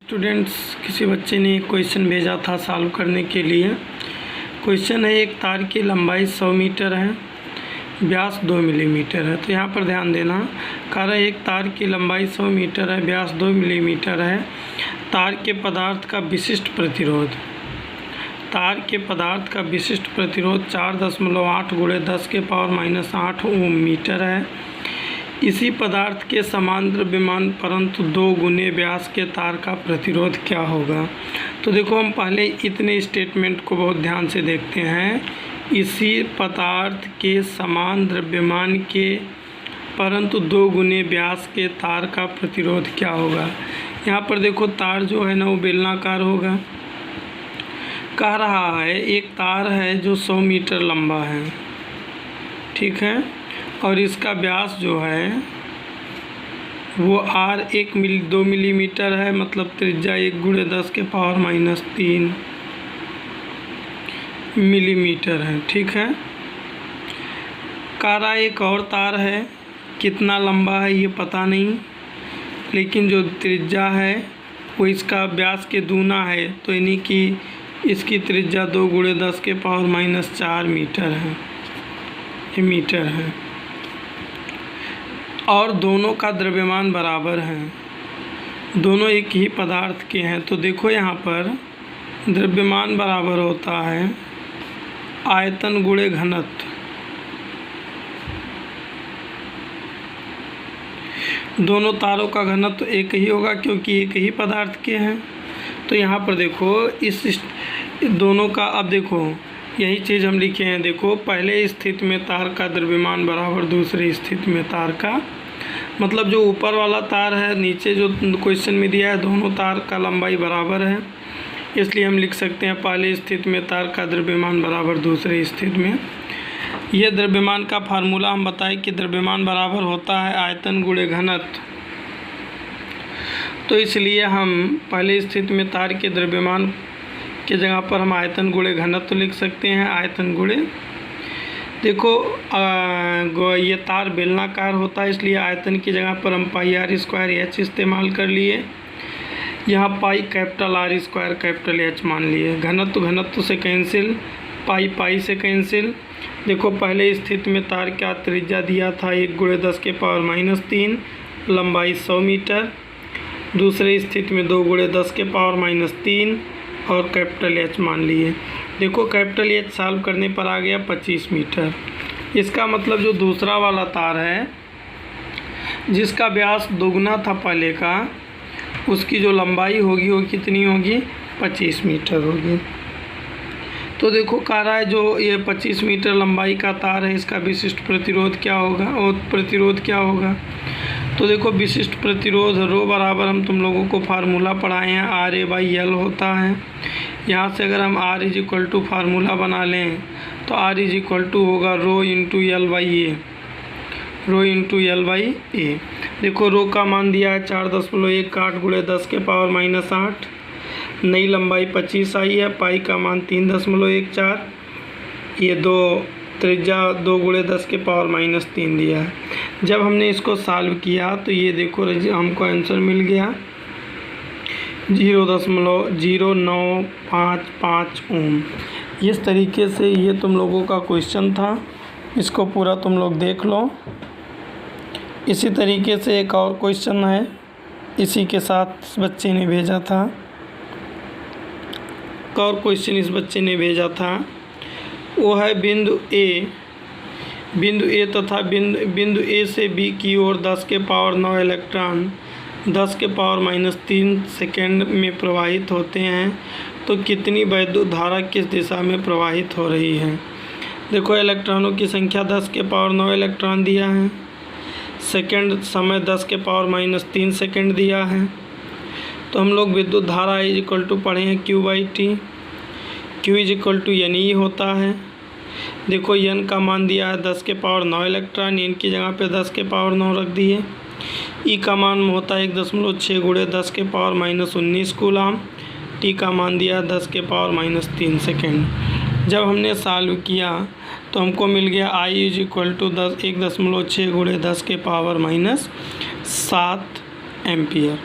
Students, किसी बच्चे ने एक क्वेश्चन भेजा था सॉल्व करने के लिए। क्वेश्चन है, एक तार की लंबाई 100 मीटर है, व्यास 2 मिलीमीटर है। तो यहाँ पर ध्यान देना, कह रहा है एक तार की लंबाई 100 मीटर है, व्यास 2 मिलीमीटर है। तार के पदार्थ का विशिष्ट प्रतिरोध, तार के पदार्थ का विशिष्ट प्रतिरोध 4.8 × 10⁻⁻8 ओम मीटर है। इसी पदार्थ के समान द्रव्यमान परंतु 2 गुने व्यास के तार का प्रतिरोध क्या होगा। तो देखो, हम पहले इतने स्टेटमेंट को बहुत ध्यान से देखते हैं। इसी पदार्थ के समान द्रव्यमान के परंतु 2 गुने व्यास के तार का प्रतिरोध क्या होगा। यहाँ पर देखो, तार जो है ना वो बेलनाकार होगा। कह रहा है एक तार है जो 100 मीटर लंबा है, ठीक है, और इसका व्यास जो है वो r 2 मिलीमीटर है, मतलब त्रिज्या 1 × 10⁻³ मिलीमीटर है, ठीक है। कह रहा है एक और तार है, कितना लंबा है ये पता नहीं, लेकिन जो त्रिज्या है वो इसका व्यास के दूना है, तो यानी कि इसकी त्रिज्या 2 × 10⁻⁴ मीटर है। और दोनों का द्रव्यमान बराबर है, दोनों एक ही पदार्थ के हैं। तो देखो, यहाँ पर द्रव्यमान बराबर होता है आयतन गुणे घनत्व। दोनों तारों का घनत्व एक ही होगा क्योंकि एक ही पदार्थ के हैं। तो यहाँ पर देखो, इस दोनों का, अब देखो यही चीज़ हम लिखे हैं। देखो, पहले स्थिति में तार का द्रव्यमान बराबर दूसरी स्थिति में तार का, मतलब जो ऊपर वाला तार है, नीचे जो क्वेश्चन में दिया है, दोनों तार का लंबाई बराबर है, इसलिए हम लिख सकते हैं पहली स्थिति में तार का द्रव्यमान बराबर दूसरी स्थिति में। यह द्रव्यमान का फार्मूला हम बताएं कि द्रव्यमान बराबर होता है आयतन गुणे घनत्व। तो इसलिए हम पहली स्थिति में तार के द्रव्यमान के जगह पर हम आयतन गुणे घनत्व लिख सकते हैं। आयतन गुणे, देखो ये तार बेलनाकार होता है, इसलिए आयतन की जगह पर हम πr² इस्तेमाल कर लिए। यहाँ pi capital R² capital H मान लिए। घनत्व से कैंसिल, पाई से कैंसिल। देखो, पहले स्थिति में तार का त्रिज्या दिया था 1 × 10⁻³ लंबाई 100 मीटर। दूसरे स्थिति में 2 × 10⁻³ और कैपिटल H मान लिए। देखो, कैपिटल H सॉल्व करने पर आ गया 25 मीटर। इसका मतलब जो दूसरा वाला तार है जिसका व्यास दोगुना था पहले का, उसकी जो लंबाई होगी वो कितनी होगी, 25 मीटर होगी। तो देखो, कह रहा है जो ये 25 मीटर लंबाई का तार है, इसका विशिष्ट प्रतिरोध क्या होगा और प्रतिरोध क्या होगा। तो देखो, विशिष्ट प्रतिरोध रो बराबर, हम तुम लोगों को फार्मूला पढ़ाए हैं, RA/L होता है। यहाँ से अगर हम R फार्मूला बना लें तो R होगा rho into L/A, rho into L/A। देखो, रो का मान दिया है 4.18 × 10⁻⁸। नई लंबाई 25 आई है। पाई का मान 3.14। ये त्रिज्या 2 × 10⁻³ दिया है। जब हमने इसको सॉल्व किया तो ये देखो हमको आंसर मिल गया 0.0955 ओम। इस तरीके से ये तुम लोगों का क्वेश्चन था, इसको पूरा तुम लोग देख लो। इसी तरीके से एक और क्वेश्चन है, इसी के साथ इस बच्चे ने भेजा था। एक और क्वेश्चन इस बच्चे ने भेजा था, वो है बिंदु ए तथा बिंदु ए से बी की ओर 10⁻⁹ इलेक्ट्रॉन 10⁻³ सेकेंड में प्रवाहित होते हैं, तो कितनी वैद्युत धारा किस दिशा में प्रवाहित हो रही है। देखो, इलेक्ट्रॉनों की संख्या 10⁻⁹ इलेक्ट्रॉन दिया है, सेकेंड समय 10⁻³ सेकेंड दिया है। तो हम लोग विद्युत धारा पढ़े हैं Q/T। Q NE होता है। देखो, n का मान दिया है 10⁻⁹ इलेक्ट्रॉन, n की जगह पे 10⁻⁹ रख दिए। E का मान होता है 1.6 × 10⁻⁻19 कूलम। T का मान दिया 10⁻³ सेकेंड। जब हमने सॉल्व किया तो हमको मिल गया I 1.6 × 10⁻⁷ एम्पियर।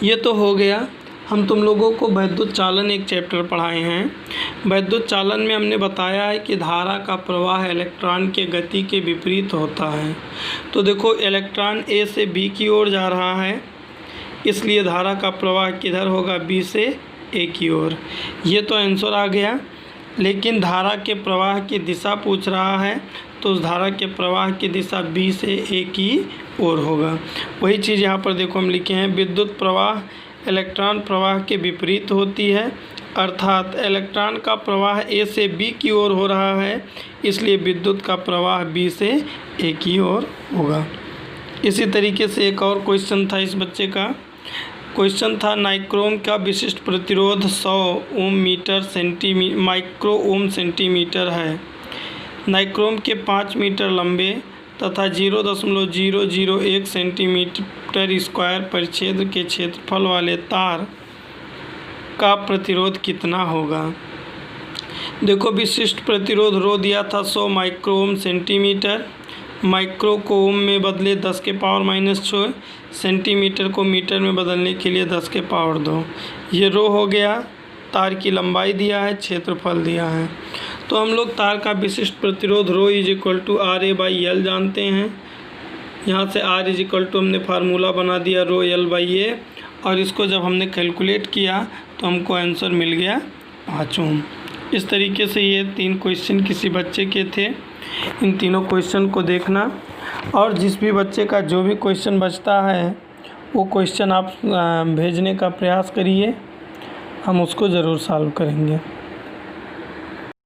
ये तो हो गया। हम तुम लोगों को वैद्युत चालन एक चैप्टर पढ़ाए हैं। वैद्युत चालन में हमने बताया है कि धारा का प्रवाह इलेक्ट्रॉन के गति के विपरीत होता है। तो देखो इलेक्ट्रॉन ए से बी की ओर जा रहा है, इसलिए धारा का प्रवाह किधर होगा, बी से ए की ओर। ये तो आंसर आ गया। लेकिन धारा के प्रवाह की दिशा पूछ रहा है, तो उस धारा के प्रवाह की दिशा बी से ए की ओर होगा। वही चीज़ यहाँ पर देखो हम लिखे हैं, विद्युत प्रवाह इलेक्ट्रॉन प्रवाह के विपरीत होती है, अर्थात इलेक्ट्रॉन का प्रवाह ए से बी की ओर हो रहा है, इसलिए विद्युत का प्रवाह बी से ए की ओर होगा। इसी तरीके से एक और क्वेश्चन था इस बच्चे का। क्वेश्चन था नाइक्रोम का विशिष्ट प्रतिरोध 100 माइक्रो ओम सेंटीमीटर है। नाइक्रोम के 5 मीटर लंबे तथा 0.001 सेंटीमीटर स्क्वायर परिक्षेत्र के क्षेत्रफल वाले तार का प्रतिरोध कितना होगा। देखो विशिष्ट प्रतिरोध रो दिया था 100 माइक्रो ओम सेंटीमीटर, माइक्रो को ओम में बदले 10 के पावर -6, सेंटीमीटर को मीटर में बदलने के लिए 10 के पावर 2। ये रो हो गया, तार की लंबाई दिया है, क्षेत्रफल दिया है। तो हम लोग तार का विशिष्ट प्रतिरोध रो RA/L जानते हैं। यहाँ से R हमने फार्मूला बना दिया रो L/A, और इसको जब हमने कैलकुलेट किया तो हमको आंसर मिल गया 5 ओम। इस तरीके से ये 3 क्वेश्चन किसी बच्चे के थे। इन तीनों क्वेश्चन को देखना, और जिस भी बच्चे का जो भी क्वेश्चन बचता है वो क्वेश्चन आप भेजने का प्रयास करिए, हम उसको ज़रूर सॉल्व करेंगे।